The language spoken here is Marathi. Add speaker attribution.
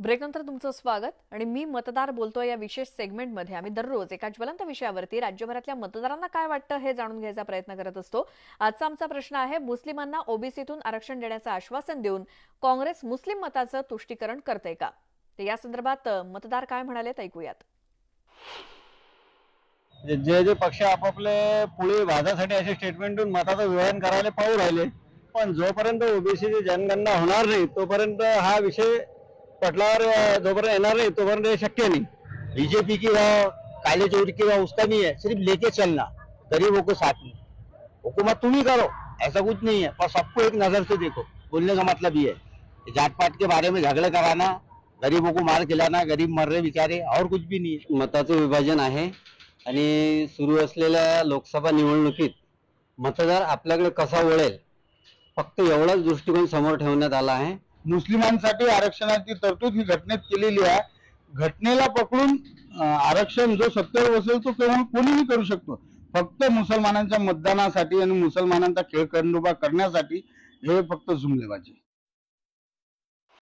Speaker 1: ब्रेकनंतर तुमचं स्वागत आणि मी मतदार बोलतोय या विशेष सेगमेंटमध्ये आम्ही दररोज एका ज्वलंत विषयावरती राज्यभरातल्या मतदारांना काय वाटतं हे जाणून घ्यायचा प्रयत्न करत असतो। आजचा आमचा प्रश्न आहे, मुस्लिमांना ओबीसीतून आरक्षण देण्याचं आश्वासन देऊन काँग्रेस मुस्लिम मताचं तुष्टीकरण करते का? ते या संदर्भात मतदार काय म्हणाले ते ऐकूयात।
Speaker 2: जे जे पक्ष आपापले पुढे वादासाठी असे स्टेटमेंट देऊन मताचं विभाजन करायला पाहू राहिले, पण जोपर्यंत ओबीसीची जनगणना होणार नहीं तोपर्यंत हा विषय पटलावर जोपर्यंत येणार नहीं तोपर्यंत ये शक्य नहीं। बीजेपी की काले चोरी की उसका नहीं है, सिर्फ लेके चलना, गरीबों को साथ में। हुकूमत तुम ही करो, ऐसा कुछ नहीं है, पर सबको एक नजर से देखो। बोलने का मतलब ये है, जात पात के बारे में झगड़े कराना, गरीबों को मार खिलाना, गरीब मर रहे बेचारे, और कुछ भी नहीं है।
Speaker 3: मताचं विभाजन आहे आणि सुरू असलेल्या लोकसभा निवडणुकीत मतदार आपल्याकडे कसा वळेल फक्त एवढाच दृष्टिकोन समोर ठेवण्यात आला आहे।
Speaker 2: मुस्लिमांसाठी आरक्षणाची तरतूद ही घटनेत केलेली आहे। घटनेला पकडून आरक्षण जो सत्तेवर बसेल तो केवळ कोणीही करू शकतो, फक्त मुसलमानांच्या मतदानासाठी आणि मुसलमानांचा खेळखंडोबा करण्यासाठी हे फक्त जुमलेबाजी।